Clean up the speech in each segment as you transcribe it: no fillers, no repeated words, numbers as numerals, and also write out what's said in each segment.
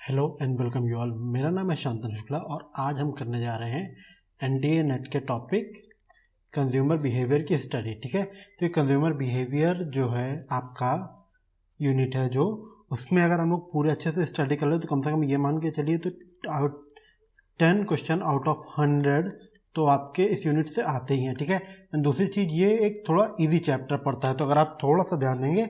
Hello and welcome you all. मेरा नाम है शांतनु शुक्ला और आज हम करने जा रहे हैं एनडीए नेट के टॉपिक कंज्यूमर बिहेवियर की स्टडी। ठीक है, तो ये कंज्यूमर बिहेवियर जो है आपका यूनिट है, जो उसमें अगर हम लोग पूरे अच्छे से स्टडी कर ले तो कम से कम ये मान के चलिए तो 10 क्वेश्चन आउट ऑफ 100 तो आपके इस यूनिट से आते ही हैं। ठीक है, एंड दूसरी चीज़ ये एक थोड़ा ईजी चैप्टर पड़ता है, तो अगर आप थोड़ा सा ध्यान देंगे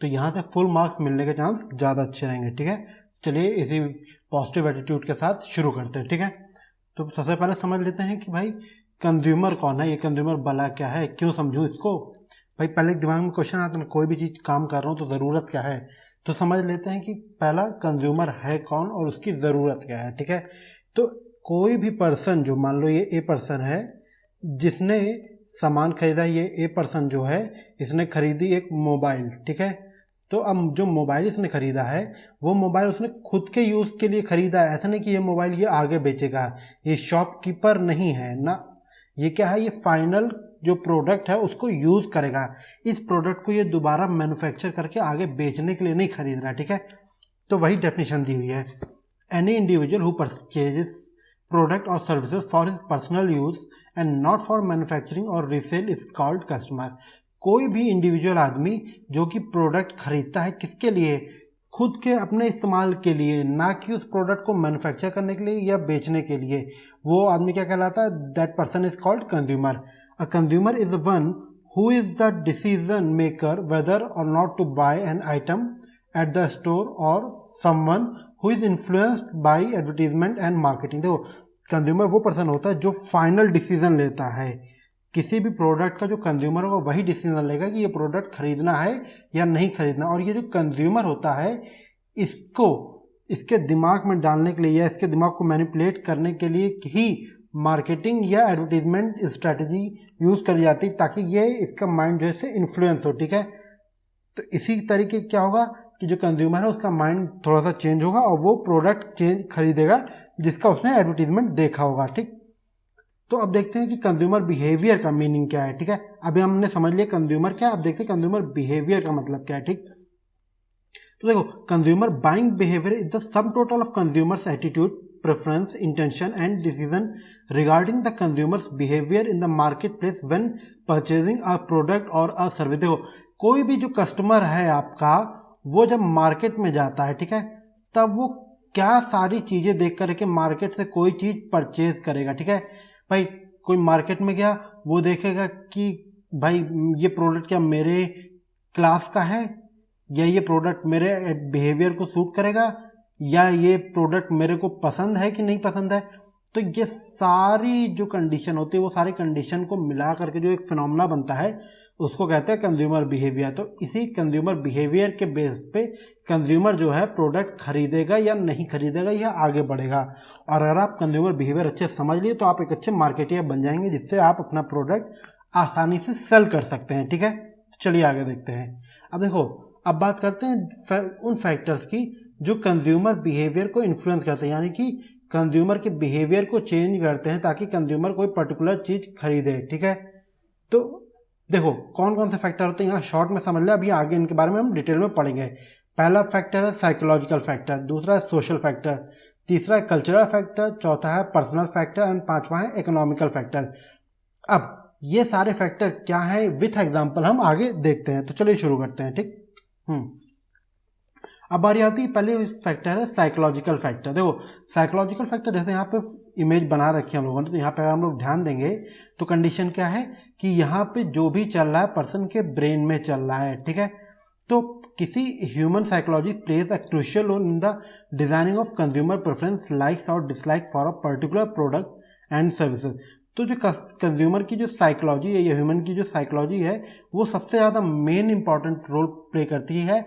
तो यहाँ से फुल मार्क्स मिलने के चांस ज़्यादा अच्छे रहेंगे। ठीक है, चलिए इसी पॉजिटिव एटीट्यूड के साथ शुरू करते हैं। ठीक है, तो सबसे पहले समझ लेते हैं कि भाई कंज्यूमर कौन है, ये कंज्यूमर भला क्या है, क्यों समझूं इसको। भाई पहले दिमाग में क्वेश्चन आता है, कोई भी चीज़ काम कर रहा हूँ तो ज़रूरत क्या है, तो समझ लेते हैं कि पहला कंज्यूमर है कौन और उसकी ज़रूरत क्या है। ठीक है, तो कोई भी पर्सन, जो मान लो ये ए पर्सन है जिसने सामान खरीदा, ये ए पर्सन जो है इसने खरीदी एक मोबाइल। ठीक है, तो अब जो मोबाइल इसने खरीदा है वो मोबाइल उसने खुद के यूज़ के लिए खरीदा है। ऐसा नहीं कि ये मोबाइल ये आगे बेचेगा, ये शॉपकीपर नहीं है ना, ये क्या है, ये फाइनल जो प्रोडक्ट है उसको यूज़ करेगा। इस प्रोडक्ट को ये दोबारा मैन्युफैक्चर करके आगे बेचने के लिए नहीं खरीद रहा है। ठीक है, तो वही डेफिनेशन दी हुई है। Any individual who purchases product or services for his personal use and not for manufacturing or resale is called customer. कोई भी इंडिविजुअल आदमी जो कि प्रोडक्ट खरीदता है किसके लिए, खुद के अपने इस्तेमाल के लिए, ना कि उस प्रोडक्ट को मैन्युफैक्चर करने के लिए या बेचने के लिए, वो आदमी क्या कहलाता है, that person is called consumer. A consumer is one who is the decision maker whether or not to buy an item at the store or someone who is influenced by advertisement and marketing. देखो, consumer वो person होता है जो final decision लेता है किसी भी product का। जो कंज्यूमर होगा वही डिसीजन लेगा कि ये प्रोडक्ट खरीदना है या नहीं खरीदना। और ये जो कंज्यूमर होता है इसको इसके दिमाग में डालने के लिए या इसके दिमाग को मैनिपुलेट करने के लिए ही मार्केटिंग या एडवर्टीजमेंट स्ट्रैटेजी यूज़ करी जाती है ताकि ये इसका माइंड जो है से इन्फ्लुएंस हो। ठीक है, तो इसी तरीके क्या होगा कि जो कंज्यूमर है उसका माइंड थोड़ा सा चेंज होगा और वो प्रोडक्ट खरीदेगा जिसका उसने एडवर्टीजमेंट देखा होगा। ठीक, तो अब देखते हैं कि कंज्यूमर बिहेवियर का मीनिंग क्या है। ठीक है, अभी हमने समझ लिया कंज्यूमर क्या है, अब देखते हैं कंज्यूमर बिहेवियर का मतलब क्या है। ठीक, तो देखो, consumer buying behaviour is the sum total of consumers attitude, preference, intention and decision regarding the consumers behaviour in the market place when purchasing a product और अ सर्विस। देखो, कोई भी जो कस्टमर है आपका, वो जब मार्केट में जाता है, ठीक है, तब वो क्या सारी चीज़ें देख करके मार्केट से कोई चीज़ परचेज करेगा। ठीक है, भाई कोई मार्केट में गया, वो देखेगा कि भाई ये प्रोडक्ट क्या मेरे क्लास का है, या ये प्रोडक्ट मेरे बिहेवियर को सूट करेगा, या ये प्रोडक्ट मेरे को पसंद है कि नहीं पसंद है। तो ये सारी जो कंडीशन होती है वो सारी कंडीशन को मिला करके जो एक फिनोमेना बनता है उसको कहते हैं कंज्यूमर बिहेवियर। तो इसी कंज्यूमर बिहेवियर के बेस पे कंज्यूमर जो है प्रोडक्ट खरीदेगा या नहीं खरीदेगा या आगे बढ़ेगा। और अगर आप कंज्यूमर बिहेवियर अच्छे समझ लिए तो आप एक अच्छे मार्केटियर बन जाएंगे जिससे आप अपना प्रोडक्ट आसानी से सेल कर सकते हैं। ठीक है, चलिए आगे देखते हैं। अब देखो, अब बात करते हैं उन फैक्टर्स की जो कंज्यूमर बिहेवियर को इन्फ्लुएंस करते हैं, यानी कि कंज्यूमर के बिहेवियर को चेंज करते हैं ताकि कंज्यूमर कोई पर्टिकुलर चीज़ खरीदे। ठीक है, तो देखो कौन कौन से फैक्टर होते हैं यहाँ शॉर्ट में समझ ले, अभी आगे इनके बारे में हम डिटेल में पढ़ेंगे। पहला फैक्टर है साइकोलॉजिकल फैक्टर, दूसरा है सोशल फैक्टर, तीसरा है कल्चरल फैक्टर, चौथा है पर्सनल फैक्टर एंड पांचवा है इकोनॉमिकल फैक्टर। अब ये सारे फैक्टर क्या है विथ एग्जाम्पल हम आगे देखते हैं, तो चलिए शुरू करते हैं। ठीक, अब बारी आती है, पहले फैक्टर है साइकोलॉजिकल फैक्टर। देखो, साइकोलॉजिकल फैक्टर जैसे यहाँ पे इमेज बना रखी है हम लोगों ने, तो यहाँ पे अगर हम लोग ध्यान देंगे तो कंडीशन क्या है कि यहाँ पे जो भी चल रहा है पर्सन के ब्रेन में चल रहा है। ठीक है, तो किसी human psychology plays a crucial role in the designing of consumer preference, likes और dislike for a particular product and services. तो जो कंज्यूमर की जो साइकोलॉजी है या ह्यूमन की जो साइकोलॉजी है वो सबसे ज़्यादा मेन इंपॉर्टेंट रोल प्ले करती है।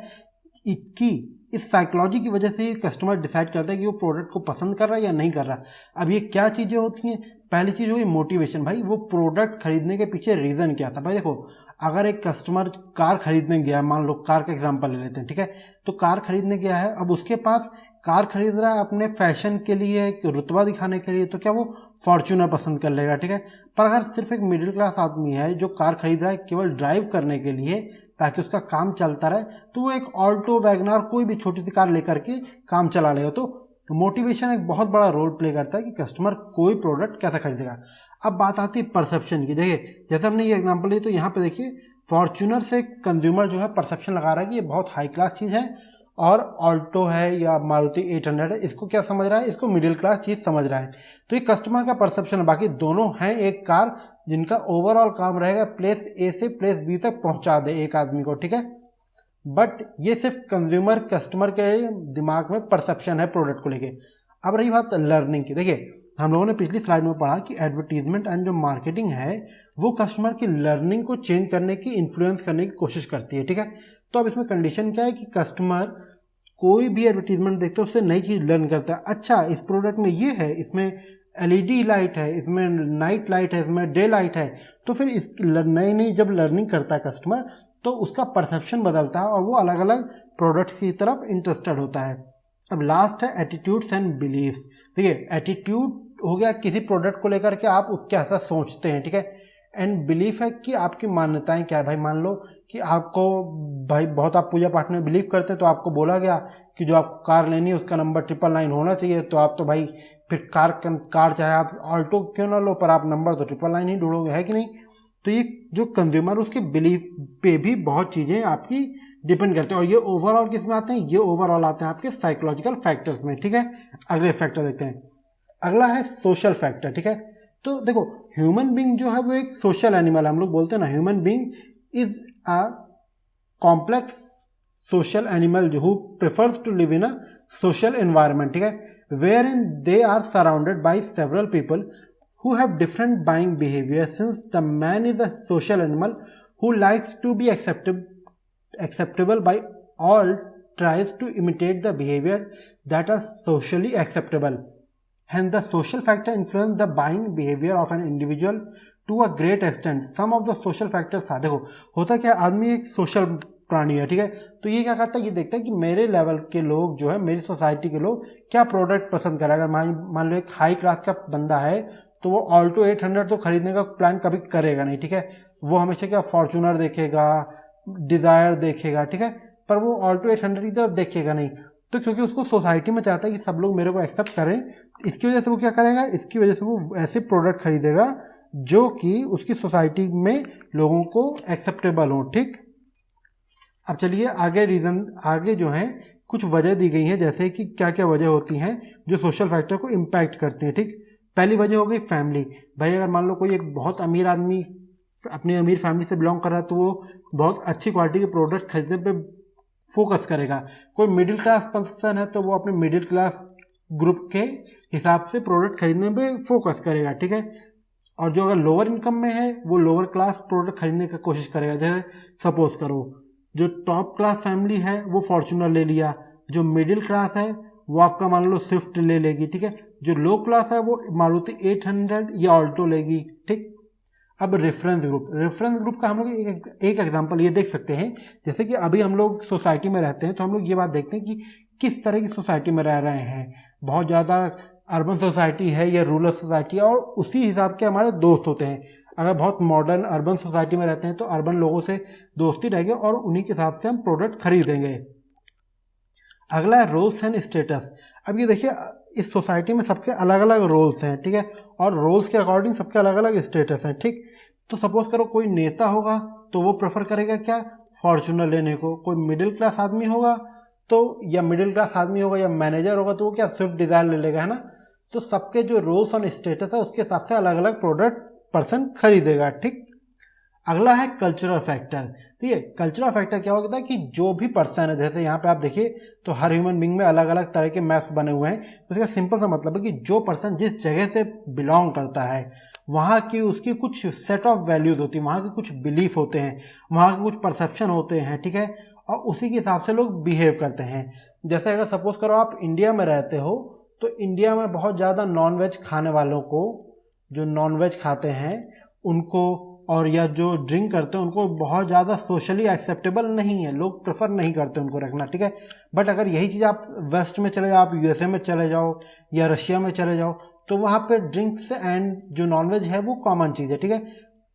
इस साइकोलॉजी की वजह से कस्टमर डिसाइड करता है कि वो प्रोडक्ट को पसंद कर रहा है या नहीं कर रहा। अब ये क्या चीज़ें होती हैं, पहली चीज़ होगी मोटिवेशन। भाई वो प्रोडक्ट खरीदने के पीछे रीज़न क्या था। भाई देखो, अगर एक कस्टमर कार खरीदने गया, मान लो कार का एग्जांपल ले लेते हैं। ठीक है, तो कार खरीदने गया है, अब उसके पास कार खरीद रहा है अपने फैशन के लिए, रुतबा दिखाने के लिए, तो क्या वो फॉर्च्यूनर पसंद कर लेगा। ठीक है, पर अगर सिर्फ एक मिडिल क्लास आदमी है जो कार खरीद रहा है केवल ड्राइव करने के लिए ताकि उसका काम चलता रहे, तो वो एक ऑल्टो, वैगनार, कोई भी छोटी सी कार लेकर के काम चला लेगा। तो मोटिवेशन एक बहुत बड़ा रोल प्ले करता है कि कस्टमर कोई प्रोडक्ट कैसा खरीदेगा। अब बात आती है परसेप्शन की। देखिए जैसे हमने ये एग्जांपल लिया तो यहाँ पे देखिए फॉर्च्यूनर से कंज्यूमर जो है परसेप्शन लगा रहा है कि ये बहुत हाई क्लास चीज़ है, और ऑल्टो है या मारुति 800 है, इसको क्या समझ रहा है, इसको मिडिल क्लास चीज़ समझ रहा है। तो ये कस्टमर का परसेप्शन है। बाकी दोनों हैं एक कार जिनका ओवरऑल काम रहेगा प्लेस ए से प्लेस बी तक पहुंचा दे एक आदमी को, ठीक है। बट ये सिर्फ कंज्यूमर कस्टमर के दिमाग में परसेप्शन है प्रोडक्ट को लेके। अब रही बात लर्निंग की। देखिए हम लोगों ने पिछली स्लाइड में पढ़ा कि एडवर्टीजमेंट एंड जो मार्केटिंग है वो कस्टमर की लर्निंग को चेंज करने की, इन्फ्लुएंस करने की कोशिश करती है, ठीक है। तो अब इसमें कंडीशन क्या है कि कस्टमर कोई भी एडवर्टीजमेंट देखते हैं उससे नई चीज़ लर्न करता है। अच्छा इस प्रोडक्ट में ये है, इसमें एलईडी लाइट है, इसमें नाइट लाइट है, इसमें डे लाइट है। तो फिर इस नई नई जब लर्निंग करता है कस्टमर तो उसका परसेप्शन बदलता है और वो अलग अलग प्रोडक्ट्स की तरफ इंटरेस्टेड होता है। अब लास्ट है एटीट्यूड्स एंड बिलीफ्स। देखिए एटीट्यूड हो गया किसी प्रोडक्ट को लेकर के आप कैसा सोचते हैं, ठीक है। एंड बिलीफ है कि आपकी मान्यताएं क्या है। भाई मान लो कि आपको भाई बहुत आप पूजा पाठ में बिलीव करते हैं, तो आपको बोला गया कि जो आपको कार लेनी है उसका नंबर 999 होना चाहिए, तो आप तो भाई फिर कार चाहे आप ऑल्टो क्यों ना लो पर आप नंबर तो 999 ही ढूंढोगे, है कि नहीं। तो ये जो कंज्यूमर उसके बिलीफ पे भी बहुत चीज़ें आपकी डिपेंड करते हैं। और ये ओवरऑल किस में आते हैं, ये ओवरऑल आते हैं आपके साइकोलॉजिकल फैक्टर्स में, ठीक है। अगले फैक्टर देखते हैं। अगला है सोशल फैक्टर, ठीक है। तो देखो ह्यूमन बीइंग जो है वो एक सोशल एनिमल है। हम लोग बोलते हैं ना human being is a complex social animal who prefers to live in a social environment, ठीक है, wherein they are surrounded by several people who have different buying behavior. Since the man is a social animal who likes to be acceptable by all, tries to imitate the behavior that are socially acceptable. Hence the social factor influence the buying behavior of an individual to a great extent. Some of the social factors था, देखो होता क्या, आदमी एक social प्राणी है, ठीक है। तो ये क्या करता है, ये देखता है कि मेरे लेवल के लोग जो है, मेरी सोसाइटी के लोग क्या प्रोडक्ट पसंद करें। अगर मान लो एक हाई क्लास का बंदा है तो वो ऑल्टो 800 तो खरीदने का प्लान कभी करेगा नहीं, ठीक है। वो हमेशा क्या फॉर्च्यूनर देखेगा, डिज़ायर देखेगा, ठीक है, पर वो ऑल्टो 800 की तरफ देखेगा नहीं। तो क्योंकि उसको सोसाइटी में चाहता है कि सब लोग मेरे को एक्सेप्ट करें, इसकी वजह से वो क्या करेगा, इसकी वजह से वो ऐसे प्रोडक्ट खरीदेगा जो कि उसकी सोसाइटी में लोगों को एक्सेप्टेबल हो, ठीक। अब चलिए आगे जो है कुछ वजह दी गई हैं, जैसे कि क्या क्या वजह होती हैं जो सोशल फैक्टर को इम्पैक्ट करती हैं, ठीक। पहली वजह हो गई फैमिली। भाई अगर मान लो कोई एक बहुत अमीर आदमी अपनी अमीर फैमिली से बिलोंग कर रहा है तो वो बहुत अच्छी क्वालिटी के प्रोडक्ट खरीदने पे फोकस करेगा। कोई मिडिल क्लास पर्सन है तो वो अपने मिडिल क्लास ग्रुप के हिसाब से प्रोडक्ट खरीदने पे फोकस करेगा, ठीक है। और जो अगर लोअर इनकम में है वो लोअर क्लास प्रोडक्ट खरीदने की कोशिश करेगा। जैसे सपोज करो जो टॉप क्लास फैमिली है वो फॉर्च्यूनर ले लिया, जो मिडिल क्लास है वो आपका मान लो स्विफ्ट ले लेगी, ठीक है। जो लो क्लास है वो मारुति 800 या ऑल्टो लेगी, ठीक। अब रेफरेंस ग्रुप का हम लोग एक एग्जांपल ये देख सकते हैं। जैसे कि अभी हम लोग सोसाइटी में रहते हैं तो हम लोग ये बात देखते हैं कि किस तरह की सोसाइटी में रह रहे हैं। बहुत ज़्यादा अर्बन सोसाइटी है या रूरल सोसाइटी है, और उसी हिसाब के हमारे दोस्त होते हैं। अगर बहुत मॉडर्न अर्बन सोसाइटी में रहते हैं तो अर्बन लोगों से दोस्ती रहेगी और उन्हीं के हिसाब से हम प्रोडक्ट खरीदेंगे। अगला है रोल्स एंड स्टेटस। अब ये देखिए इस सोसाइटी में सबके अलग अलग रोल्स हैं, ठीक है, और रोल्स के अकॉर्डिंग सबके अलग अलग स्टेटस हैं, ठीक। तो सपोज करो कोई नेता होगा तो वो प्रेफर करेगा क्या, फॉर्च्यूनर लेने को। कोई मिडिल क्लास आदमी होगा तो या मैनेजर होगा तो वो क्या स्विफ्ट डिज़ायर ले लेगा, है ना। तो सबके जो रोल्स और स्टेटस है उसके हिसाब से अलग अलग प्रोडक्ट पर्सन खरीदेगा, ठीक। अगला है कल्चरल फैक्टर। ठीक है, कल्चरल फैक्टर क्या होता है कि जो भी पर्सन है, जैसे यहाँ पे आप देखिए तो हर ह्यूमन बींग में अलग अलग तरह के मैप्स बने हुए हैं। तो इसका सिंपल सा मतलब है कि जो पर्सन जिस जगह से बिलोंग करता है वहाँ की उसकी कुछ सेट ऑफ वैल्यूज होती है, वहाँ के कुछ बिलीफ होते हैं, वहाँ के कुछ परसेप्शन होते हैं, ठीक है, और उसी के हिसाब से लोग बिहेव करते हैं। जैसे अगर सपोज करो आप इंडिया में रहते हो तो इंडिया में बहुत ज़्यादा नॉनवेज खाने वालों को, जो नॉनवेज खाते हैं उनको, और या जो ड्रिंक करते हैं उनको बहुत ज़्यादा सोशली एक्सेप्टेबल नहीं है, लोग प्रेफर नहीं करते उनको रखना, ठीक है। बट अगर यही चीज़ आप वेस्ट में चले जाओ, आप यूएसए में चले जाओ या रशिया में चले जाओ तो वहाँ पे ड्रिंक्स एंड जो नॉनवेज है वो कॉमन चीज़ है, ठीक है।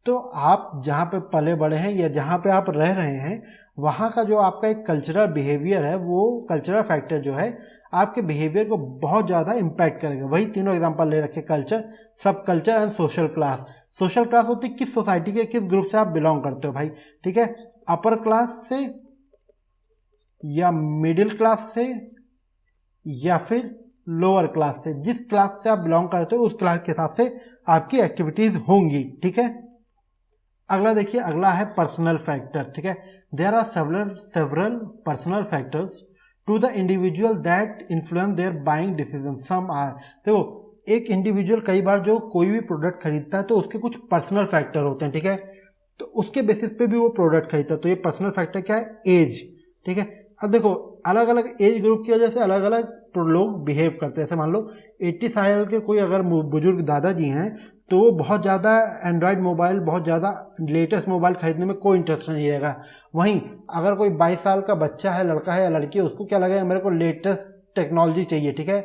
तो आप जहाँ पे पले बड़े हैं या जहाँ पे आप रह रहे हैं वहाँ का जो आपका एक कल्चरल बिहेवियर है, वो कल्चरल फैक्टर जो है आपके बिहेवियर को बहुत ज़्यादा इम्पैक्ट करेगा। वही तीनों एग्जांपल ले रखे, कल्चर, सब culture and social class. Social class होती है किस सोसाइटी के, किस ग्रुप से आप बिलोंग करते हो भाई, ठीक है, अपर क्लास से या मिडिल क्लास से या फिर लोअर क्लास से, जिस क्लास से आप बिलोंग करते हो उस क्लास के हिसाब से आपकी एक्टिविटीज होंगी, ठीक है। अगला देखिए, अगला है पर्सनल फैक्टर, ठीक है। There are several personal factors to the individual that influence their buying decision. Some are, देखो एक इंडिविजुअल कई बार जो कोई भी प्रोडक्ट खरीदता है तो उसके कुछ पर्सनल फैक्टर होते हैं, ठीक है, तो उसके बेसिस पे भी वो प्रोडक्ट खरीदता है। तो ये पर्सनल फैक्टर क्या है, एज, ठीक है। अब देखो अलग अलग एज ग्रुप की वजह से अलग अलग लोग बिहेव करते हैं। जैसे मान लो 80 साल के कोई अगर बुजुर्ग दादाजी हैं तो वो बहुत ज़्यादा एंड्रॉयड मोबाइल, बहुत ज़्यादा लेटेस्ट मोबाइल खरीदने में कोई इंटरेस्ट नहीं रहेगा। वहीं अगर कोई 22 साल का बच्चा है, लड़का है या लड़की है, उसको क्या लगेगा, मेरे को लेटेस्ट टेक्नोलॉजी चाहिए, ठीक है।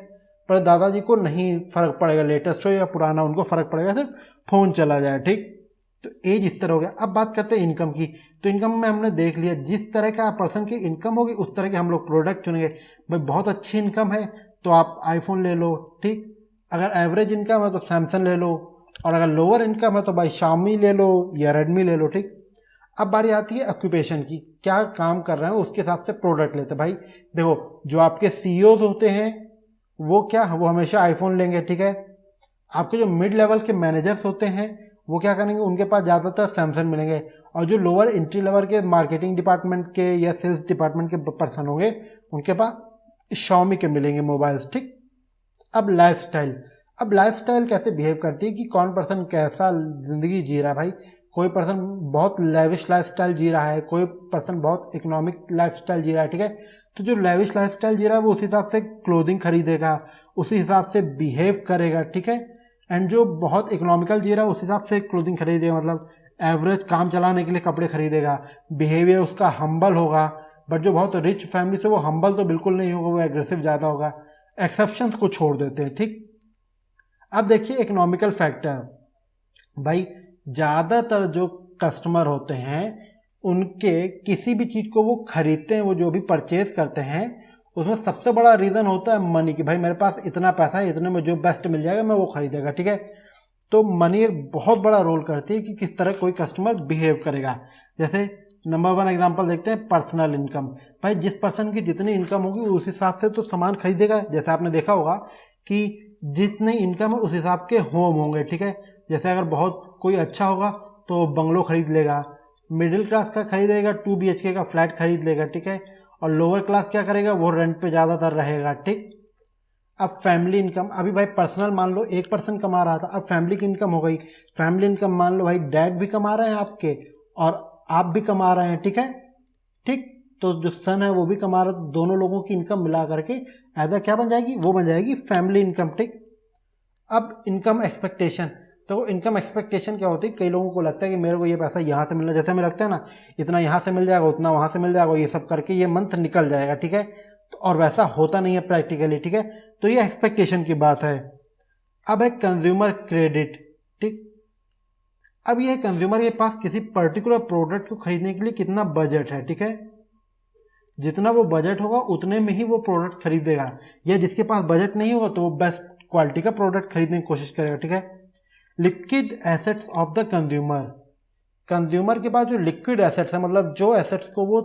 पर दादाजी को नहीं फर्क पड़ेगा लेटेस्ट हो या पुराना, उनको फर्क पड़ेगा सिर्फ फ़ोन चला जाए, ठीक। तो एज इस तरह हो गया। अब बात करते हैं इनकम की। तो इनकम में हमने देख लिया जिस तरह का पर्सन की इनकम होगी उस तरह के हम लोग प्रोडक्ट चुनेंगे। भाई बहुत अच्छी इनकम है तो आप आईफोन ले लो, ठीक। अगर एवरेज इनकम है तो सैमसंग ले लो, और अगर लोअर इनकम है तो भाई शाओमी ले लो या रेडमी ले लो, ठीक। अब बारी आती है ऑक्यूपेशन की, क्या काम कर रहे हैं उसके हिसाब से प्रोडक्ट लेते हैं। भाई देखो जो आपके सीईओ होते हैं वो क्या, वो हमेशा आईफोन लेंगे, ठीक है। आपके जो मिड लेवल के मैनेजर्स होते हैं वो क्या करेंगे, उनके पास ज़्यादातर सैमसंग मिलेंगे, और जो लोअर एंट्री लेवल के मार्केटिंग डिपार्टमेंट के या सेल्स डिपार्टमेंट के पर्सन होंगे उनके पास शाओमी के मिलेंगे मोबाइल्स, ठीक। अब लाइफस्टाइल, अब लाइफस्टाइल कैसे बिहेव करती है कि कौन पर्सन कैसा ज़िंदगी जी रहा है। भाई कोई पर्सन बहुत लेविश लाइफस्टाइल जी रहा है, कोई पर्सन बहुत इकोनॉमिक लाइफस्टाइल जी रहा है, ठीक है। तो जो लेविश लाइफस्टाइल जी रहा है वो उस हिसाब से क्लोथिंग खरीदेगा, उसी हिसाब से बिहेव करेगा, ठीक है। एंड जो बहुत इकोनॉमिकल जी रहा है उस हिसाब से क्लोथिंग खरीदेगा, मतलब एवरेज काम चलाने के लिए कपड़े खरीदेगा। बिहेवियर उसका हम्बल होगा। बट जो बहुत रिच फैमिली से वो हम्बल तो बिल्कुल नहीं होगा, वो एग्रेसिव ज़्यादा होगा। एक्सेप्शंस को छोड़ देते हैं, ठीक। अब देखिए इकोनॉमिकल फैक्टर, भाई ज़्यादातर जो कस्टमर होते हैं उनके किसी भी चीज़ को वो खरीदते हैं, वो जो भी परचेज करते हैं उसमें सबसे बड़ा रीज़न होता है मनी, कि भाई मेरे पास इतना पैसा है, इतने में जो बेस्ट मिल जाएगा मैं वो खरीदेगा, ठीक है। तो मनी एक बहुत बड़ा रोल करती है कि किस तरह कोई कस्टमर बिहेव करेगा। जैसे नंबर 1 एग्जांपल देखते हैं, पर्सनल इनकम। भाई जिस पर्सन की जितनी इनकम होगी उस हिसाब से तो सामान खरीदेगा। जैसे आपने देखा होगा कि जितनी इनकम है उस हिसाब के होम होंगे, ठीक है। जैसे अगर बहुत कोई अच्छा होगा तो बंगलो खरीद लेगा, मिडिल क्लास का खरीदेगा 2 BHK का फ्लैट खरीद लेगा, ठीक है। और लोअर क्लास क्या करेगा, वो रेंट पे ज़्यादातर रहेगा, ठीक। अब फैमिली इनकम, अभी भाई पर्सनल मान लो एक पर्सन कमा रहा था, अब फैमिली की इनकम हो गई। फैमिली इनकम मान लो भाई डैड भी कमा रहे हैं आपके और आप भी कमा रहे हैं, ठीक है, ठीक। तो जो सन है वो भी कमा रहा है, दोनों लोगों की इनकम मिला करके ऐसा क्या बन जाएगी, वो बन जाएगी फैमिली इनकम, ठीक। अब इनकम एक्सपेक्टेशन, तो इनकम एक्सपेक्टेशन क्या होती है, कई लोगों को लगता है कि मेरे को ये पैसा यहाँ से मिलना, जैसे हमें लगता है ना इतना यहाँ से मिल जाएगा उतना वहाँ से मिल जाएगा, ये सब करके ये मंथ निकल जाएगा, ठीक है। तो और वैसा होता नहीं है प्रैक्टिकली, ठीक है। तो ये एक्सपेक्टेशन की बात है। अब है कंज्यूमर क्रेडिट, ठीक। अब ये कंज्यूमर के पास किसी पर्टिकुलर प्रोडक्ट को खरीदने के लिए कितना बजट है, ठीक है। जितना वो बजट होगा उतने में ही वो प्रोडक्ट खरीदेगा, या जिसके पास बजट नहीं होगा तो वो बेस्ट क्वालिटी का प्रोडक्ट खरीदने की कोशिश करेगा, ठीक है। Liquid assets of the consumer, consumer के पास जो लिक्विड एसेट्स है, मतलब जो एसेट्स को वो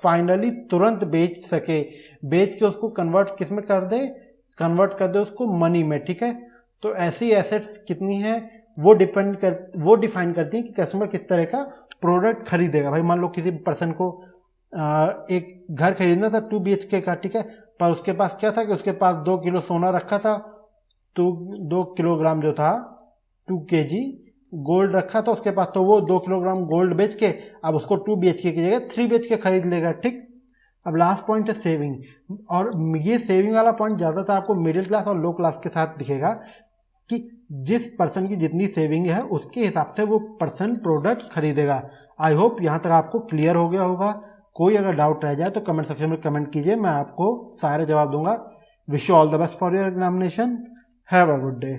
फाइनली तुरंत बेच सके, बेच के उसको कन्वर्ट किस में कर दे, कन्वर्ट कर दे उसको मनी में, ठीक है। तो ऐसी एसेट्स कितनी है वो डिफाइन करती है कि कस्टमर किस तरह का प्रोडक्ट खरीदेगा। भाई मान लो किसी पर्सन को एक घर खरीदना था 2 BHK का, ठीक है, पर उसके पास क्या था कि उसके पास 2 किलो सोना रखा था, तो 2 किलोग्राम जो था 2 kg गोल्ड रखा था उसके पास, तो वो 2 किलोग्राम गोल्ड बेच के अब उसको 2 BHK की जगह 3 BHK खरीद लेगा, ठीक। अब लास्ट पॉइंट है सेविंग, और ये सेविंग वाला पॉइंट ज़्यादातर आपको मिडिल क्लास और लो क्लास के साथ दिखेगा कि जिस पर्सन की जितनी सेविंग है उसके हिसाब से वो पर्सन प्रोडक्ट खरीदेगा। आई होप यहाँ तक आपको क्लियर हो गया होगा। कोई अगर डाउट रह जाए तो कमेंट सेक्शन में कमेंट कीजिए, मैं आपको सारे जवाब दूंगा। Wish you all the best for your examination. Have a good day.